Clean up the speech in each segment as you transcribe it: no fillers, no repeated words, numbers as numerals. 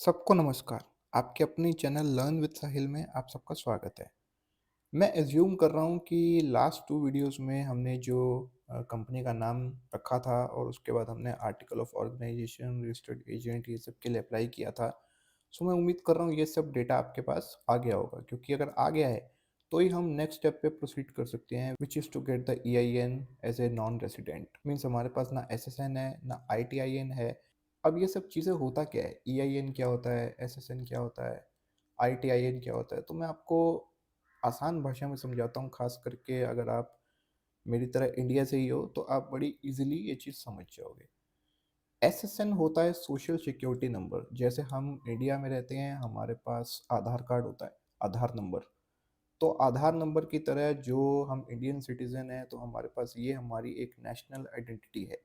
सबको नमस्कार। आपके अपनी चैनल लर्न विद साहिल में आप सबका स्वागत है। मैं एज़्यूम कर रहा हूँ कि लास्ट 2 वीडियोज़ में हमने जो कंपनी का नाम रखा था और उसके बाद हमने article of organization, registered agent ये सब के लिए अप्लाई किया था। सो मैं उम्मीद कर रहा हूँ ये सब डेटा आपके पास आ गया होगा, क्योंकि अगर आ गया है तो ही हम नेक्स्ट स्टेप पे प्रोसीड कर सकते हैं, which is to get the EIN as a non resident. Means हमारे पास ना एसएसएन है, ना आईटीआईएन है। अब ये सब चीज़ें होता क्या है? ईआईएन क्या होता है? एसएसएन क्या होता है? आईटीआईएन क्या होता है? तो मैं आपको आसान भाषा में समझाता हूँ, ख़ास करके अगर आप मेरी तरह इंडिया से ही हो तो आप बड़ी ईज़िली ये चीज़ समझ जाओगे। एसएसएन होता है सोशल सिक्योरिटी नंबर। जैसे हम इंडिया में रहते हैं, हमारे पास आधार कार्ड होता है, आधार नंबर। तो आधार नंबर की तरह जो हम इंडियन सिटीज़न हैं, तो हमारे पास ये हमारी एक नेशनल आइडेंटिटी है।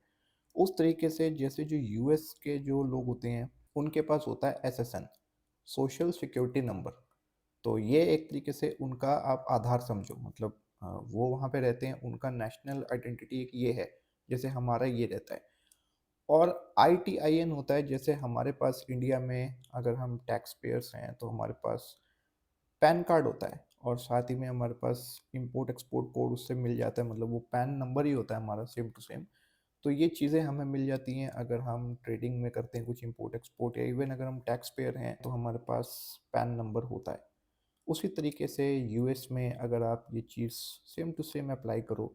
उस तरीके से जैसे जो यूएस के जो लोग होते हैं, उनके पास होता है एसएसएन, सोशल सिक्योरिटी नंबर। तो ये एक तरीके से उनका आप आधार समझो, मतलब वो वहाँ पे रहते हैं, उनका नेशनल आइडेंटिटी एक ये है, जैसे हमारा ये रहता है। और आईटीआईएन होता है, जैसे हमारे पास इंडिया में अगर हम टैक्स पेयर्स हैं तो हमारे पास पैन कार्ड होता है, और साथ ही में हमारे पास इम्पोर्ट एक्सपोर्ट कोड उससे मिल जाता है, मतलब वो पैन नंबर ही होता है हमारा, सेम टू सेम। तो ये चीज़ें हमें मिल जाती हैं अगर हम ट्रेडिंग में करते हैं कुछ इम्पोर्ट एक्सपोर्ट, या इवन अगर हम टैक्स पेयर हैं तो हमारे पास पैन नंबर होता है। उसी तरीके से यूएस में अगर आप ये चीज़ सेम टू सेम अप्लाई करो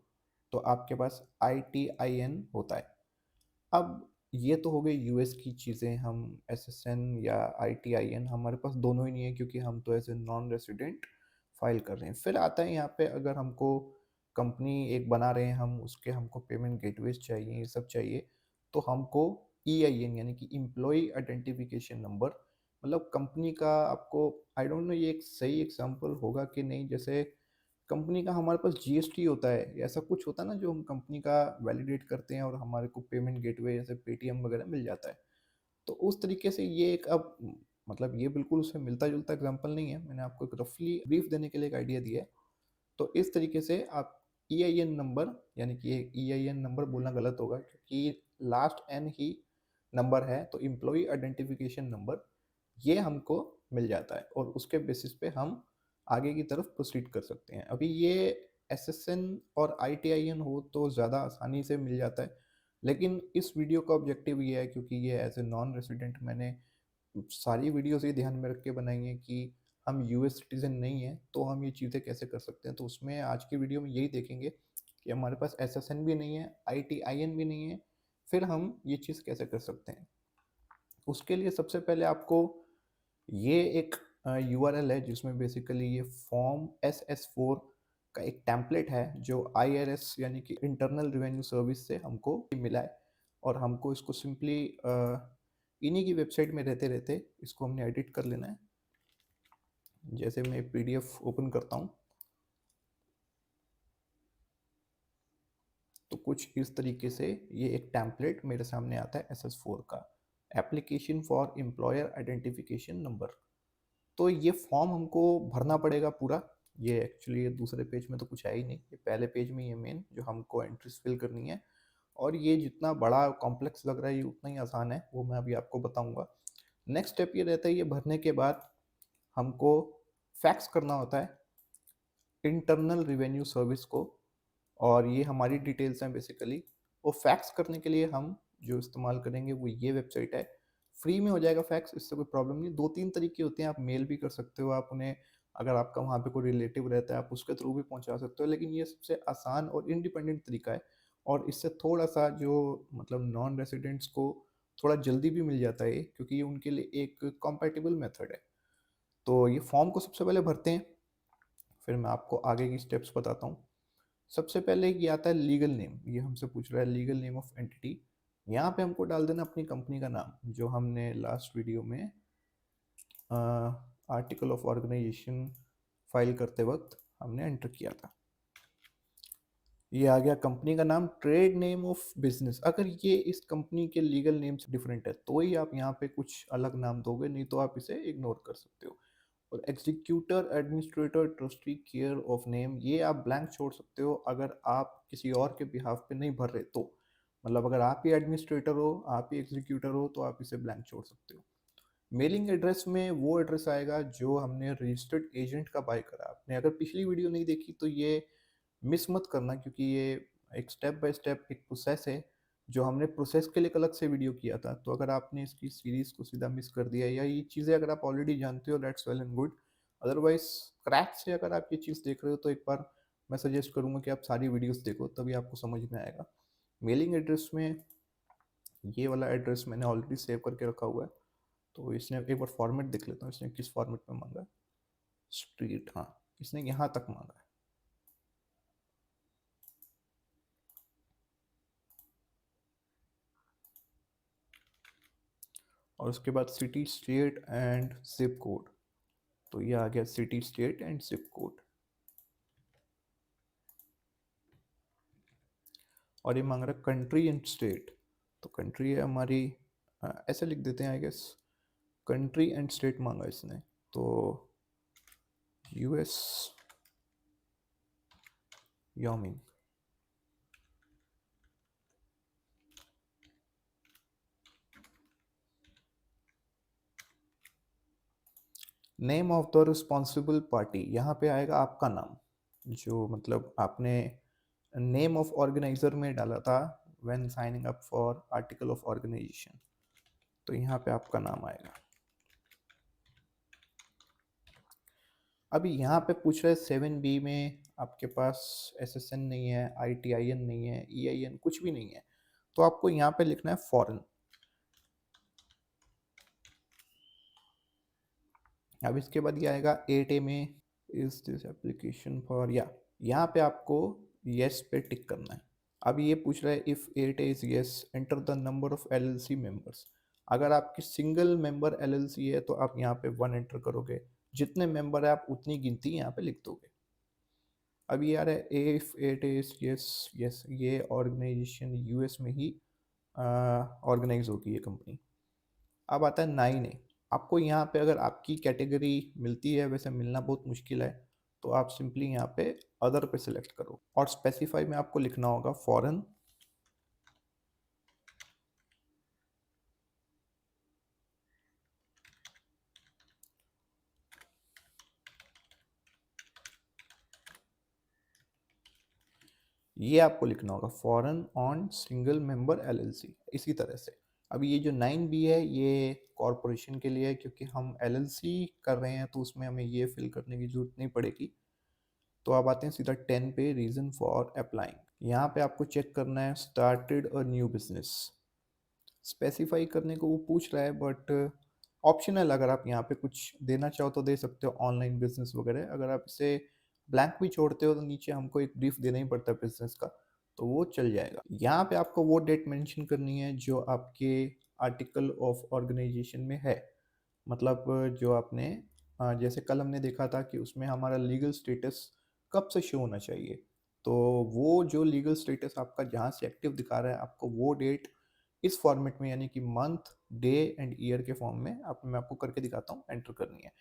तो आपके पास आईटीआईएन होता है। अब ये तो हो गई यूएस की चीज़ें, हम एसएसएन या आईटीआईएन हमारे पास दोनों ही नहीं है, क्योंकि हम तो as a non resident file कर रहे हैं। फिर आता है यहाँ पे, अगर हमको कंपनी एक बना रहे हैं हम, उसके हमको पेमेंट गेटवेज़ चाहिए, ये सब चाहिए, तो हमको ईआईएन यानी कि एम्प्लॉयी आइडेंटिफिकेशन नंबर, मतलब कंपनी का आपको, आई डोंट नो ये एक सही एग्ज़ाम्पल होगा कि नहीं, जैसे कंपनी का हमारे पास जीएसटी होता है, या ऐसा कुछ होता है ना जो हम कंपनी का वैलिडेट करते हैं और हमारे को पेमेंट गेटवे जैसे पेटीएम वगैरह मिल जाता है। तो उस तरीके से ये एक, अब मतलब ये बिल्कुल उससे मिलता-जुलता एग्ज़ाम्पल नहीं है, मैंने आपको एक रफली ब्रीफ देने के लिए एक आइडिया दिया है। तो इस तरीके से आप ईआईएन नंबर, यानी कि ईआईएन नंबर बोलना गलत होगा क्योंकि लास्ट एन ही नंबर है, तो एम्प्लॉयी आइडेंटिफिकेशन नंबर ये हमको मिल जाता है, और उसके बेसिस पे हम आगे की तरफ प्रोसीड कर सकते हैं। अभी ये एसएसएन और आईटीआईएन हो तो ज़्यादा आसानी से मिल जाता है, लेकिन इस वीडियो का ऑब्जेक्टिव ये है, क्योंकि ये एज ए नॉन रेसिडेंट मैंने सारी वीडियोज़ ये ध्यान में रख के बनाई हैं कि हम यूएस सिटीज़न नहीं हैं, तो हम ये चीज़ें कैसे कर सकते हैं। तो उसमें आज की वीडियो में यही देखेंगे कि हमारे पास एसएसएन भी नहीं है, आईटीआईएन भी नहीं है, फिर हम ये चीज़ कैसे कर सकते हैं। उसके लिए सबसे पहले आपको ये एक यूआरएल है जिसमें बेसिकली ये फॉर्म एसएस4 का एक टेम्पलेट है, जो आईआरएस यानी कि इंटरनल रिवेन्यू सर्विस से हमको मिला है, और हमको इसको सिंपली इन्हीं की वेबसाइट में रहते रहते इसको हमने एडिट कर लेना है। जैसे मैं पीडीएफ ओपन करता हूँ तो कुछ इस तरीके से ये एक टेम्पलेट मेरे सामने आता है एसएस4 का, application for employer identification number. तो ये फॉर्म हमको भरना पड़ेगा पूरा। ये एक्चुअली ये दूसरे पेज में तो कुछ है ही नहीं, ये पहले पेज में ही है मेन, जो हमको एंट्रीज फिल करनी है। और ये जितना बड़ा कॉम्प्लेक्स लग रहा है ये उतना ही आसान है, वो मैं अभी आपको बताऊंगा। नेक्स्ट स्टेप ये रहता है, ये भरने के बाद हमको फैक्स करना होता है इंटरनल रिवेन्यू सर्विस को, और ये हमारी डिटेल्स हैं बेसिकली। वो फैक्स करने के लिए हम जो इस्तेमाल करेंगे वो ये वेबसाइट है। फ्री में हो जाएगा फैक्स, इससे कोई प्रॉब्लम नहीं। 2-3 तरीके होते हैं, आप मेल भी कर सकते हो, आप उन्हें, अगर आपका वहाँ पे कोई रिलेटिव रहता है आप उसके थ्रू भी पहुँचा सकते हो, लेकिन ये सबसे आसान और इंडिपेंडेंट तरीका है, और इससे थोड़ा-सा जो मतलब नॉन रेज़िडेंट्स को थोड़ा जल्दी भी मिल जाता है ये, क्योंकि ये उनके लिए एक कॉम्पैटिबल मेथड है। तो ये फॉर्म को सबसे पहले भरते हैं, फिर मैं आपको आगे की स्टेप्स बताता हूँ। सबसे पहले ये आता है लीगल नेम, ये हमसे पूछ रहा है लीगल नेम ऑफ एंटिटी। यहाँ पे हमको डाल देना अपनी कंपनी का नाम, जो हमने लास्ट वीडियो में आर्टिकल ऑफ ऑर्गेनाइजेशन फाइल करते वक्त हमने एंटर किया था। ये आ गया कंपनी का नाम। ट्रेड नेम ऑफ बिजनेस, अगर ये इस कंपनी के लीगल नेम से डिफरेंट है तो ही आप यहाँ पे कुछ अलग नाम दोगे, नहीं तो आप इसे इग्नोर कर सकते हो। और executor, administrator, trustee, care of name, ये आप ब्लैंक छोड़ सकते हो अगर आप किसी और के बिहाफ पे नहीं भर रहे तो। मतलब अगर आप ही एडमिनिस्ट्रेटर हो, आप ही एग्जीक्यूटर हो, तो आप इसे ब्लैंक छोड़ सकते हो। मेलिंग एड्रेस में वो एड्रेस आएगा जो हमने रजिस्टर्ड एजेंट का बाय करा। आपने अगर पिछली वीडियो नहीं देखी तो ये मिस मत करना, क्योंकि ये एक स्टेप बाय स्टेप एक प्रोसेस है जो हमने प्रोसेस के लिए एक अलग से वीडियो किया था। तो अगर आपने इसकी सीरीज को सीधा मिस कर दिया या ये चीज़ें अगर आप ऑलरेडी जानते हो, that's well and good. Otherwise crack से अगर आप ये चीज़ देख रहे हो तो एक बार मैं सजेस्ट करूंगा कि आप सारी वीडियोस देखो, तभी आपको समझ में आएगा। मेलिंग एड्रेस में ये वाला एड्रेस मैंने ऑलरेडी सेव करके रखा हुआ है। तो इसने एक बार फॉर्मेट देख लेता हूँ, इसने किस फॉर्मेट में मांगा है। स्ट्रीट, हाँ, इसने यहाँ तक मांगा है। और उसके बाद city state and zip code. तो ये आ गया city state and zip code. और ये मांग रहा है कंट्री एंड स्टेट। तो कंट्री है हमारी, ऐसे लिख देते हैं I guess, country and state मांगा इसने। तो US, Wyoming. Name of the responsible party, यहाँ पे आएगा आपका नाम, जो मतलब आपने नेम ऑफ ऑर्गेनाइजर में डाला था when signing up for article of organization. तो यहाँ पे आपका नाम आएगा। अभी यहाँ पे पूछ रहे 7B में आपके पास SSN नहीं है, ITIN नहीं है, EIN कुछ भी नहीं है, तो आपको यहाँ पे लिखना है फॉरेन। अब इसके बाद ये आएगा 8A में, इज दिस एप्लीकेशन फॉर, या यहाँ पे आपको यस पे टिक करना है। अब ये पूछ रहा है if 8A is yes enter the number of LLC members. अगर आपकी सिंगल मेंबर LLC है तो आप यहाँ पे 1 एंटर करोगे, जितने मेंबर है आप उतनी गिनती यहाँ पे लिख दोगे। अब ये आ रहा है if 8A is yes, yes, ये ऑर्गेनाइजेशन US में ही ऑर्गेनाइज होगी ये कंपनी। अब आता है 9A। आपको यहाँ पे अगर आपकी कैटेगरी मिलती है, वैसे मिलना बहुत मुश्किल है, तो आप सिंपली यहाँ पे अदर पे सिलेक्ट करो और स्पेसिफाई में आपको लिखना होगा फॉरेन। ये आपको लिखना होगा foreign on single member LLC, इसी तरह से। अब ये जो 9B है ये कॉरपोरेशन के लिए है, क्योंकि हम LLC कर रहे हैं तो उसमें हमें ये फिल करने की जरूरत नहीं पड़ेगी। तो आप आते हैं सीधा 10 पे, रीजन फॉर अप्लाइंग। यहाँ पे आपको चेक करना है started a new business. Specify करने को वो पूछ रहा है, बट ऑप्शनल, अगर आप यहाँ पे कुछ देना चाहो तो दे सकते हो, ऑनलाइन बिजनेस वगैरह। अगर आप इसे ब्लैंक भी छोड़ते हो तो नीचे हमको एक ब्रीफ देना ही पड़ता है बिजनेस का, तो वो चल जाएगा। यहाँ पे आपको वो डेट मेंशन करनी है जो आपके आर्टिकल ऑफ ऑर्गेनाइजेशन में है। मतलब जो आपने जैसे कल हमने देखा था कि उसमें हमारा लीगल स्टेटस कब से शो होना चाहिए, तो वो जो लीगल स्टेटस आपका जहाँ से एक्टिव दिखा रहा है, आपको वो डेट इस फॉर्मेट में, यानी कि मंथ, डे एंड ईयर के फॉर्म में आप, मैं आपको करके दिखाता हूँ, एंटर करनी है।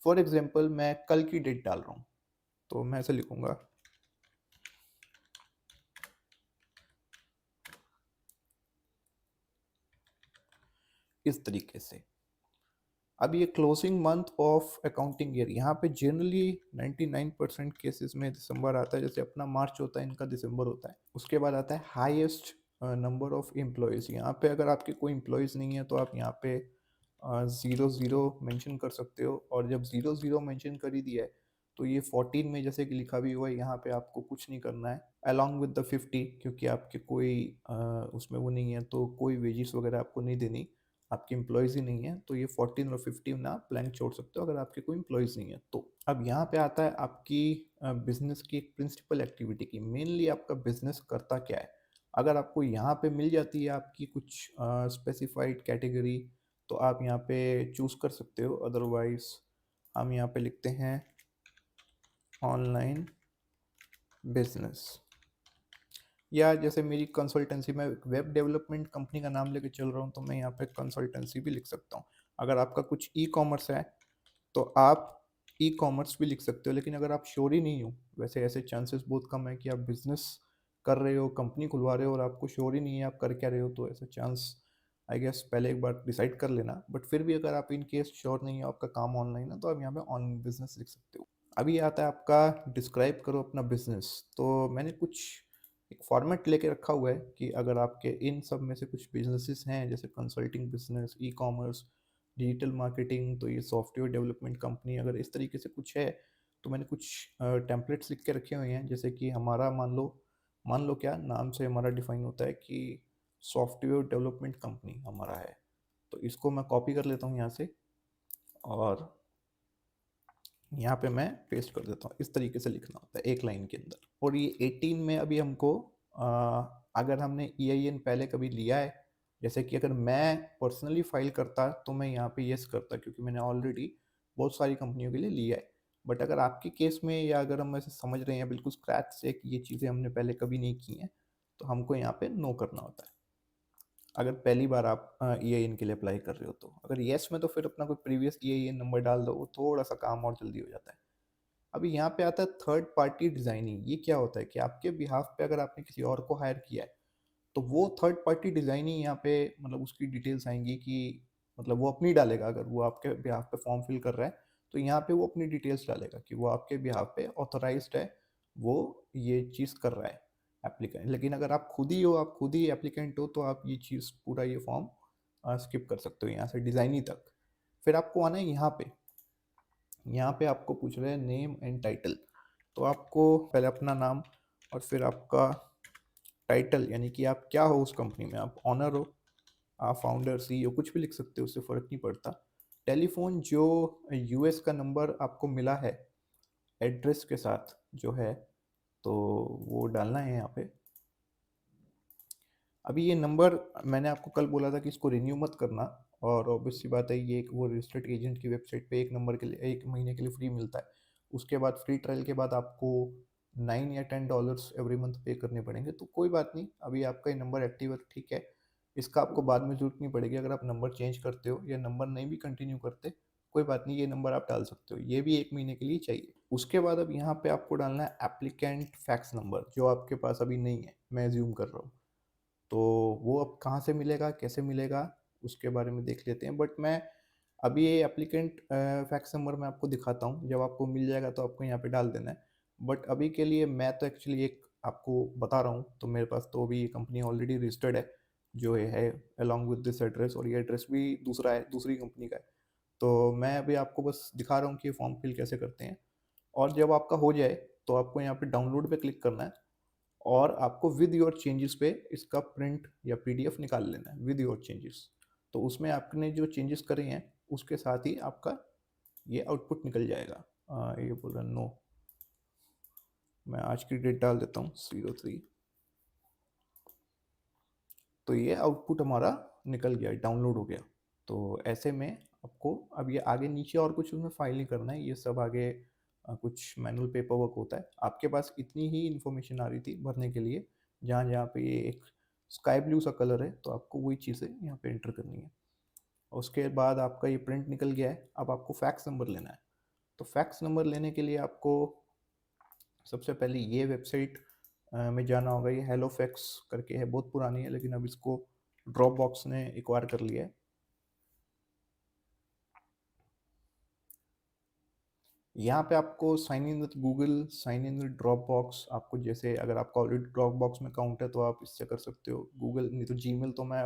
फॉर एग्जाम्पल मैं कल की डेट डाल रहा हूँ, तो मैं ऐसे लिखूंगा इस तरीके से। अब ये closing month of accounting year, यहाँ पे जनरली 99% केसेस में दिसंबर आता है, जैसे अपना मार्च होता है, इनका दिसंबर होता है। उसके बाद आता है हाईएस्ट नंबर ऑफ एम्प्लॉयज़। यहाँ पे अगर आपके कोई एम्प्लॉयज़ नहीं है तो आप यहाँ पे 00 मेंशन कर सकते हो, और जब 00 मेंशन कर ही दिया है तो ये 14 में जैसे कि लिखा भी हुआ है, यहाँ पे आपको कुछ नहीं करना है अलॉन्ग विद द 50, क्योंकि आपके कोई उसमें वो नहीं है, तो कोई वेजेस वगैरह आपको नहीं देनी, आपके एम्प्लॉयज़ ही नहीं है, तो ये 14 और 15 ना ब्लैंक छोड़ सकते हो अगर आपके कोई एम्प्लॉयज़ नहीं है तो। अब यहाँ पे आता है आपकी बिजनेस की एक प्रिंसिपल एक्टिविटी की, मेनली आपका बिजनेस करता क्या है। अगर आपको यहाँ पे मिल जाती है आपकी कुछ स्पेसिफाइड कैटेगरी, तो आप यहाँ पे चूज़ कर सकते हो। अदरवाइज हम यहाँ पे लिखते हैं ऑनलाइन बिजनेस, या जैसे मेरी कंसल्टेंसी, मैं वेब डेवलपमेंट कंपनी का नाम लेके चल रहा हूँ, तो मैं यहाँ पे कंसल्टेंसी भी लिख सकता हूँ। अगर आपका कुछ E-कॉमर्स है तो आप E-कॉमर्स भी लिख सकते हो, लेकिन अगर आप श्योर ही नहीं हो, वैसे ऐसे चांसेस बहुत कम है कि आप बिजनेस कर रहे हो, कंपनी खुलवा रहे हो और आपको श्योर ही नहीं है आप कर क्या रहे हो, तो ऐसा चांस आई गेस पहले एक बार डिसाइड कर लेना, बट फिर भी अगर आप इन केस श्योर नहीं हो आपका काम ऑनलाइन है तो आप यहाँ पे ऑनलाइन बिजनेस लिख सकते हो। अभी आता है आपका डिस्क्राइब करो अपना बिजनेस। तो मैंने कुछ एक फॉर्मेट लेके रखा हुआ है कि अगर आपके इन सब में से कुछ बिजनेसेस हैं जैसे consulting business, e commerce, digital marketing, तो ये सॉफ्टवेयर डेवलपमेंट कंपनी अगर इस तरीके से कुछ है तो मैंने कुछ टेम्पलेट्स लिख के रखे हुए हैं। जैसे कि हमारा मान लो क्या नाम से हमारा डिफाइन होता है कि सॉफ्टवेयर डेवलपमेंट कंपनी हमारा है। तो इसको मैं कॉपी कर लेता हूँ यहाँ से और यहाँ पे मैं पेस्ट कर देता हूँ। इस तरीके से लिखना होता है एक लाइन के अंदर। और ये 18 में अभी हमको अगर हमने EIN पहले कभी लिया है, जैसे कि अगर मैं पर्सनली फाइल करता तो मैं यहाँ पे यस करता क्योंकि मैंने ऑलरेडी बहुत सारी कंपनियों के लिए लिया है। बट अगर आपके केस में या अगर हम ऐसे समझ रहे हैं बिल्कुल स्क्रैच से कि ये चीज़ें हमने पहले कभी नहीं की हैं तो हमको यहाँ पे नो करना होता है अगर पहली बार आप EIN के लिए अप्लाई कर रहे हो। तो अगर येस में तो फिर अपना कोई प्रीवियस EIN नंबर डाल दो, वो थोड़ा सा काम और जल्दी हो जाता है। अभी यहाँ पे आता है थर्ड पार्टी डिजाइनिंग। ये क्या होता है कि आपके बिहाफ पे अगर आपने किसी और को हायर किया है तो वो थर्ड पार्टी डिजाइनिंग यहाँ पे मतलब उसकी डिटेल्स आएंगी कि मतलब वो अपनी डालेगा। अगर वो आपके बिहाफ पे फॉर्म फिल कर रहा है तो यहाँ पे वो अपनी डिटेल्स डालेगा कि वो आपके बिहाफ पे ऑथराइज्ड है, वो ये चीज़ कर रहा है एप्लीकेंट। लेकिन अगर आप खुद ही हो, आप खुद ही एप्लीकेंट हो, तो आप ये चीज़ पूरा ये फॉर्म स्किप कर सकते हो यहाँ से डिजाइनिंग तक। फिर आपको आना है यहाँ पे आपको पूछ रहे हैं नेम एंड टाइटल। तो आपको पहले अपना नाम और फिर आपका टाइटल यानी कि आप क्या हो उस कंपनी में। आप ऑनर हो, आप फाउंडर, CEO, कुछ भी लिख सकते हो, उससे फ़र्क नहीं पड़ता। टेलीफोन जो US का नंबर आपको मिला है एड्रेस के साथ जो है, तो वो डालना है यहाँ पे। अभी ये नंबर मैंने आपको कल बोला था कि इसको रिन्यू मत करना, और ऑब्वियस सी बात है ये एक वो रजिस्टर्ड एजेंट की वेबसाइट पे एक नंबर के लिए 1 महीने के लिए फ्री मिलता है। उसके बाद फ्री ट्रायल के बाद आपको $9 या $10 एवरी मंथ पे करने पड़ेंगे। तो कोई बात नहीं, अभी आपका ये नंबर एक्टिव है तो ठीक है। इसका आपको बाद में ज़रूरत नहीं पड़ेगी। अगर आप नंबर चेंज करते हो या नंबर नहीं भी कंटिन्यू करते, कोई बात नहीं, ये नंबर आप डाल सकते हो। ये भी 1 महीने के लिए चाहिए। उसके बाद अब यहाँ पे आपको डालना है एप्लीकेंट फैक्स नंबर, जो आपके पास अभी नहीं है, मैं एज्यूम कर रहा हूँ। तो वो अब कहाँ से मिलेगा, कैसे मिलेगा, उसके बारे में देख लेते हैं। बट मैं अभी ये एप्लीकेंट फैक्स नंबर मैं आपको दिखाता हूँ। जब आपको मिल जाएगा तो आपको यहाँ पे डाल देना है। बट अभी के लिए मैं तो एक्चुअली एक आपको बता रहा हूँ। तो मेरे पास तो अभी ये कंपनी ऑलरेडी रजिस्टर्ड है जो ये है अलॉन्ग विद दिस एड्रेस, और ये एड्रेस भी दूसरा है, दूसरी कंपनी का है। तो मैं अभी आपको बस दिखा रहा हूँ कि फॉर्म फिल कैसे करते हैं। और जब आपका हो जाए तो आपको यहाँ पे डाउनलोड पे क्लिक करना है और आपको विद योर चेंजेस पे इसका प्रिंट या PDF निकाल लेना है विद योर चेंजेस। तो उसमें आपने जो चेंजेस करे हैं उसके साथ ही आपका ये आउटपुट निकल जाएगा। ये बोल रहा नो, मैं आज की डेट डाल देता हूँ 03। तो ये आउटपुट हमारा निकल गया, डाउनलोड हो गया। तो ऐसे में आपको अब ये आगे नीचे और कुछ उसमें फाइल नहीं करना है। ये सब आगे कुछ मैनुअल पेपर वर्क होता है। आपके पास इतनी ही इन्फॉर्मेशन आ रही थी भरने के लिए, जहाँ जहाँ पे ये एक स्काई ब्लू सा कलर है, तो आपको वही चीज़ें यहाँ पे एंटर करनी है। उसके बाद आपका ये प्रिंट निकल गया है। अब आपको फैक्स नंबर लेना है। तो फैक्स नंबर लेने के लिए आपको सबसे पहले ये वेबसाइट में जाना होगा। ये हेलो फैक्स करके है, बहुत पुरानी है लेकिन अब इसको ड्रॉप बॉक्स ने एक्वायर कर लिया है। यहाँ पे आपको sign in with Google, sign in with Dropbox, आपको जैसे अगर आपका ऑलरेडी ड्रॉप बॉक्स में अकाउंट है तो आप इससे कर सकते हो। गूगल नहीं तो जीमेल, तो मैं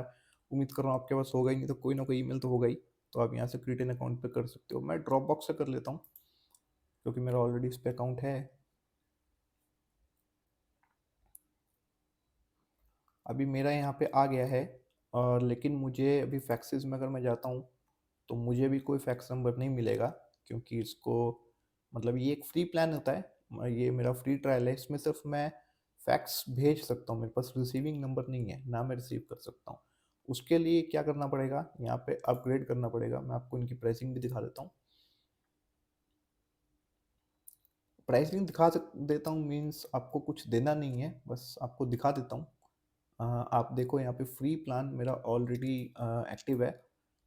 उम्मीद कर रहा हूँ आपके पास होगा ही, नहीं तो कोई ना कोई ईमेल तो होगा ही। तो आप यहाँ से क्रिएट एन अकाउंट पे कर सकते हो। मैं ड्रॉप बॉक्स से कर लेता हूँ क्योंकि मेरा ऑलरेडी इस पर अकाउंट है। अभी मेरा यहाँ पे आ गया है, और लेकिन मुझे अभी फैक्सेस में अगर मैं जाता हूँ तो मुझे भी कोई फैक्स नंबर नहीं मिलेगा, क्योंकि इसको मतलब ये एक फ्री प्लान होता है। ये मेरा फ्री ट्रायल है, इसमें सिर्फ मैं फैक्स भेज सकता हूँ। मेरे पास रिसीविंग नंबर नहीं है, ना मैं रिसीव कर सकता हूँ। उसके लिए क्या करना पड़ेगा, यहाँ पे अपग्रेड करना पड़ेगा। मैं आपको इनकी प्राइसिंग भी दिखा देता हूँ। प्राइसिंग दिखा देता हूँ मीन्स आपको कुछ देना नहीं है, बस आपको दिखा देता हूँ। आप देखो यहाँ पे फ्री प्लान मेरा ऑलरेडी एक्टिव है।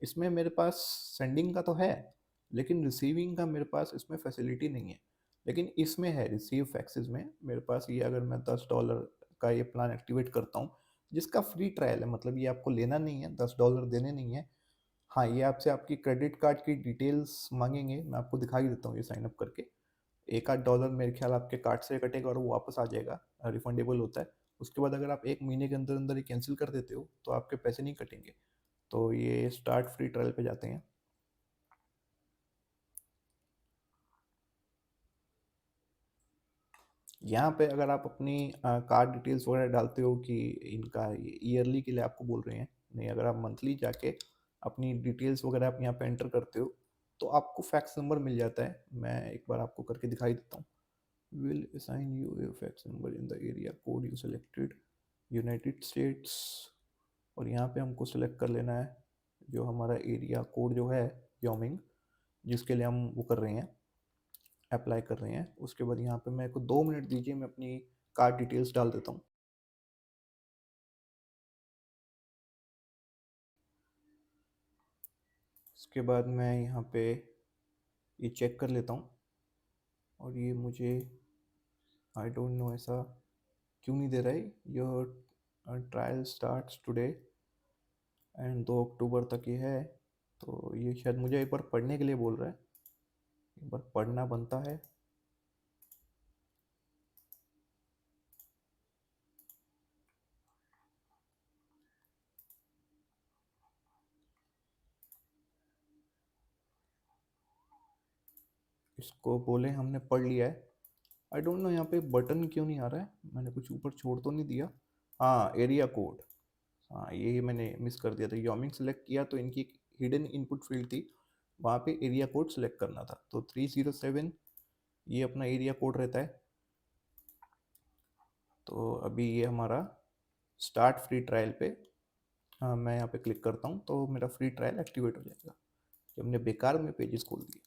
इसमें मेरे पास सेंडिंग का तो है, लेकिन रिसीविंग का मेरे पास इसमें फैसिलिटी नहीं है। लेकिन इसमें है रिसीव फैक्सेस में मेरे पास ये, अगर मैं $10 का ये प्लान एक्टिवेट करता हूँ जिसका फ्री ट्रायल है, मतलब ये आपको लेना नहीं है, $10 देने नहीं है। हाँ, ये आपसे आपकी क्रेडिट कार्ड की डिटेल्स माँगेंगे, मैं आपको दिखा ही देता हूँ ये साइन अप करके। 1 आध डॉलर मेरे ख्याल आपके कार्ड से कटेगा और वो वापस आ जाएगा, रिफंडेबल होता है। उसके बाद अगर आप 1 महीने के अंदर-अंदर ही कैंसल कर देते हो, तो आपके पैसे नहीं कटेंगे। तो ये स्टार्ट फ्री ट्रायल पे जाते हैं। यहाँ पे अगर आप अपनी कार्ड डिटेल्स वगैरह डालते हो कि इनका ईयरली के लिए आपको बोल रहे हैं, नहीं अगर आप मंथली जाके अपनी डिटेल्स वगैरह आप यहाँ पे एंटर करते हो, तो आपको फैक्स नंबर मिल जाता है। मैं एक बार आपको करके दिखाई देता हूँ। Will assign U A fax number in the area code you selected, United states. और यहाँ पे हमको सेलेक्ट कर लेना है जो हमारा एरिया कोड जो है, योमिंग, जिसके लिए हम वो कर रहे हैं, अप्लाई कर रहे हैं। उसके बाद यहाँ पे मेरे को 2 मिनट दीजिए, मैं अपनी कार्ड डिटेल्स डाल देता हूँ। उसके बाद मैं यहाँ पे ये चेक कर लेता हूँ, और ये मुझे आई डोंट नो ऐसा क्यों नहीं दे रहा है। Your trial starts today and 2 अक्टूबर तक ये है। तो ये शायद मुझे एक बार पढ़ने के लिए बोल रहा है, एक बार पढ़ना बनता है। इसको बोले हमने पढ़ लिया है। आई डोंट नो यहाँ पे बटन क्यों नहीं आ रहा है, मैंने कुछ ऊपर छोड़ तो नहीं दिया। हाँ, एरिया कोड, हाँ यही मैंने मिस कर दिया था। योमिंग सेलेक्ट किया तो इनकी एक हिडन इनपुट फील्ड थी, वहाँ पे एरिया कोड सेलेक्ट करना था। तो 307 ये अपना एरिया कोड रहता है। तो अभी ये हमारा स्टार्ट फ्री ट्रायल पे, हाँ मैं यहाँ पे क्लिक करता हूँ तो मेरा फ्री ट्रायल एक्टिवेट हो जाएगा, कि हमने बेकार में पेजेस खोल दिए।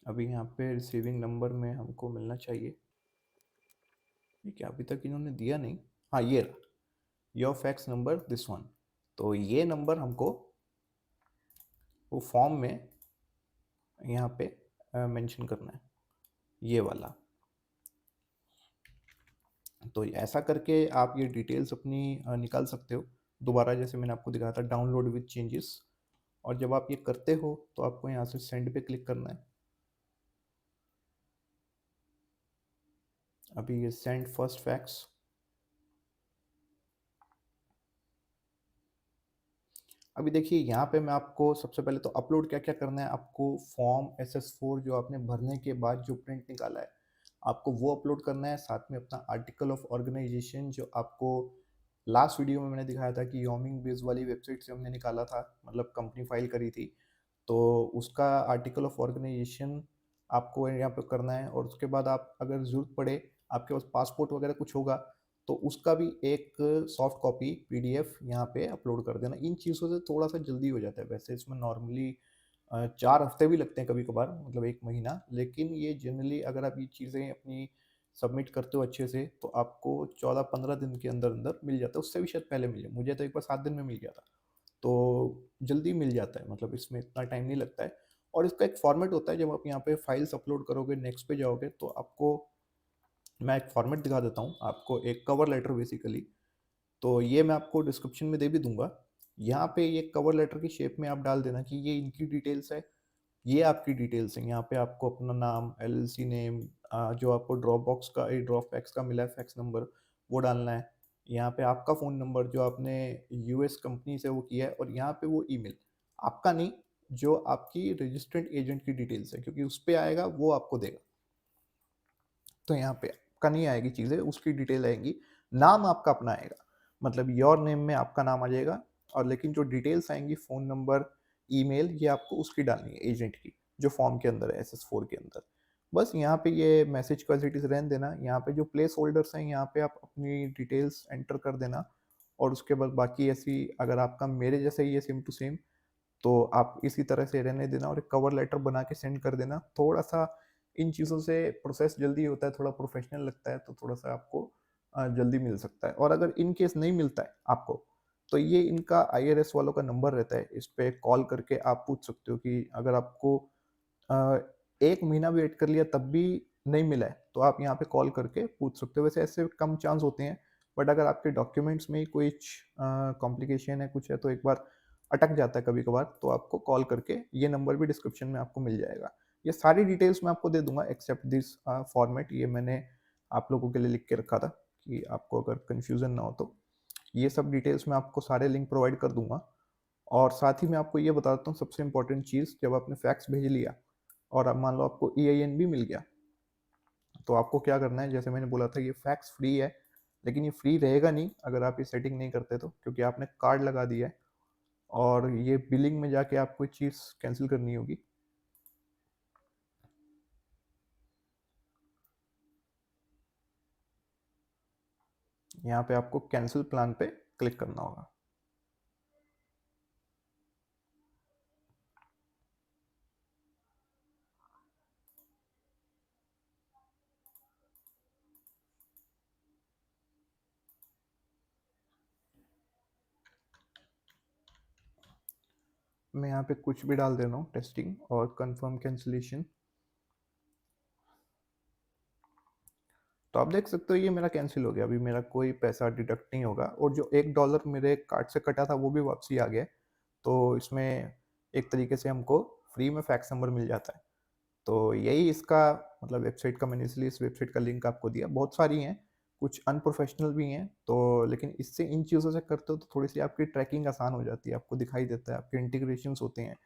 अभी यहाँ पे रिसीविंग नंबर में हमको मिलना चाहिए, ये क्या अभी तक इन्होंने दिया नहीं। हाँ ये रहा, your fax number this one. तो ये नंबर हमको वो फॉर्म में यहाँ पे मेंशन करना है, ये वाला। तो ऐसा करके आप ये डिटेल्स अपनी निकाल सकते हो दोबारा, जैसे मैंने आपको दिखाया था, डाउनलोड विद चेंजेस। और जब आप ये करते हो तो आपको यहाँ से सेंड पे क्लिक करना है। अभी ये सेंड फर्स्ट फैक्स। अभी देखिए यहाँ पे मैं आपको सबसे पहले तो अपलोड क्या क्या करना है, आपको फॉर्म SS4 जो आपने भरने के बाद जो प्रिंट निकाला है, आपको वो अपलोड करना है। साथ में अपना आर्टिकल ऑफ ऑर्गेनाइजेशन, जो आपको लास्ट वीडियो में मैंने दिखाया था कि योमिंग बेस वाली वेबसाइट से हमने निकाला था, मतलब कंपनी फाइल करी थी, तो उसका आर्टिकल ऑफ ऑर्गेनाइजेशन आपको यहाँ पे करना है। और उसके बाद आप अगर ज़रूरत पड़े, आपके पास पासपोर्ट वगैरह कुछ होगा, तो उसका भी एक सॉफ्ट कॉपी PDF यहाँ पे अपलोड कर देना। इन चीज़ों से थोड़ा सा जल्दी हो जाता है, वैसे इसमें नॉर्मली 4 हफ्ते भी लगते हैं कभी कभार, मतलब 1 महीना। लेकिन ये जनरली अगर आप ये चीज़ें अपनी सबमिट करते हो अच्छे से, तो आपको 14-15 दिन के अंदर अंदर मिल जाता है। उससे भी शायद पहले मिले, मुझे तो एक बार 7 दिन में मिल गया था। तो जल्दी मिल जाता है, मतलब इसमें इतना टाइम नहीं लगता है। और इसका एक फॉर्मेट होता है, जब आप यहाँ पे फाइल्स अपलोड करोगे, नेक्स्ट पे जाओगे, तो आपको मैं एक फॉर्मेट दिखा देता हूँ आपको, एक कवर लेटर बेसिकली। तो ये मैं आपको डिस्क्रिप्शन में दे भी दूंगा। यहाँ पे ये कवर लेटर की शेप में आप डाल देना कि ये इनकी डिटेल्स है, ये आपकी डिटेल्स हैं। यहाँ पे आपको अपना नाम, LLC नेम, जो आपको ड्रॉप बॉक्स का, ड्रॉप फैक्स का मिला है फैक्स नंबर, वो डालना है। यहाँ पे आपका फ़ोन नंबर जो आपने US कंपनी से वो किया है, और यहाँ पे वो ईमेल आपका नहीं, जो आपकी रजिस्टर्ड एजेंट की डिटेल्स है, क्योंकि उस पर आएगा वो आपको देगा। तो यहाँ पे आपका नहीं आएगी चीज़ें, उसकी डिटेल आएगी। नाम आपका अपना आएगा, मतलब योर नेम में आपका नाम आ जाएगा। और लेकिन जो डिटेल्स आएंगी, फ़ोन नंबर, ईमेल, ये आपको उसकी डालनी है, एजेंट की, जो फॉर्म के अंदर है, SS4 के अंदर। बस यहाँ पे ये मैसेज को एज इट इज़ रहने देना। यहाँ पे जो प्लेस होल्डर्स हैं, यहाँ पे आप अपनी डिटेल्स एंटर कर देना। और उसके बाद बाकी ऐसी, अगर आपका मेरे जैसा ही है सेम टू सेम, तो आप इसी तरह से रहने देना, और एक कवर लेटर बना के सेंड कर देना। थोड़ा सा इन चीज़ों से प्रोसेस जल्दी होता है, थोड़ा प्रोफेशनल लगता है, तो थोड़ा-सा आपको जल्दी मिल सकता है। और अगर इन केस नहीं मिलता है आपको, तो ये इनका आईआरएस वालों का नंबर रहता है, इस पे कॉल करके आप पूछ सकते हो कि अगर आपको अ, 1 महीना वेट कर लिया तब भी नहीं मिला है, तो आप यहाँ पे कॉल करके पूछ सकते हो। वैसे ऐसे कम चांस होते हैं, बट अगर आपके डॉक्यूमेंट्स में ही कुछ कॉम्प्लिकेशन है, कुछ है, तो एक बार अटक जाता है कभी-कभार, तो आपको कॉल करके ये नंबर भी डिस्क्रिप्शन में आपको मिल जाएगा। ये सारी डिटेल्स मैं आपको दे दूँगा एक्सेप्ट दिस फॉर्मेट, ये मैंने आप लोगों के लिए लिख के रखा था कि आपको अगर कन्फ्यूज़न ना हो तो। ये सब डिटेल्स मैं आपको सारे लिंक प्रोवाइड कर दूँगा। और साथ ही मैं आपको ये बता देता हूँ सबसे इम्पोर्टेंट चीज़, जब आपने फैक्स भेज लिया और अब मान लो आपको ईआईएन भी मिल गया, तो आपको क्या करना है, जैसे मैंने बोला था ये फैक्स फ्री है, लेकिन ये फ्री रहेगा नहीं अगर आप ये सेटिंग नहीं करते तो, क्योंकि आपने कार्ड लगा दिया है और ये बिलिंग में जाके आपको ये चीज़ कैंसिल करनी होगी। यहाँ पे आपको कैंसिल प्लान पे क्लिक करना होगा। मैं यहाँ पे कुछ भी डाल दे रहा हूँ, टेस्टिंग और कंफर्म कैंसिलेशन। तो आप देख सकते हो ये मेरा कैंसिल हो गया, अभी मेरा कोई पैसा डिडक्ट नहीं होगा और जो $1 मेरे कार्ड से कटा था वो भी वापसी आ गया। तो इसमें एक तरीके से हमको फ्री में फैक्स नंबर मिल जाता है। तो यही इसका मतलब वेबसाइट का, मैंने इसलिए इस वेबसाइट का लिंक आपको दिया। बहुत सारी हैं, कुछ अनप्रोफेशनल भी हैं, तो लेकिन इससे इन चीज़ों से करते हो तो थोड़ी-सी आपकी ट्रैकिंग आसान हो जाती है, आपको दिखाई देता है, आपके इंटीग्रेशंस होते हैं,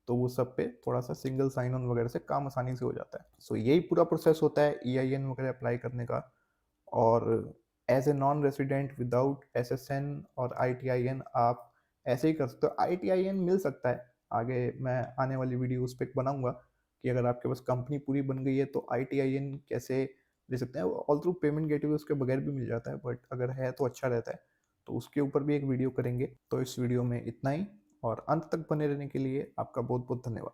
तो वो सब पे थोड़ा-सा सिंगल साइन ऑन वगैरह से काम आसानी से हो जाता है। सो यही पूरा प्रोसेस होता है ईआईएन वगैरह अप्लाई करने का। और as a non resident without SSN और आईटीआईएन आप ऐसे ही कर सकते हो। आईटीआईएन मिल सकता है, आगे मैं आने वाली वीडियोज़ पे बनाऊँगा कि अगर आपके पास कंपनी पूरी बन गई है तो आईटीआईएन कैसे ले सकते हैं। ऑल थ्रू पेमेंट गेटवे उसके बगैर भी मिल जाता है, बट अगर है तो अच्छा रहता है। तो उसके ऊपर भी एक वीडियो करेंगे। तो इस वीडियो में इतना ही और अंत तक बने रहने के लिए आपका बहुत-बहुत धन्यवाद।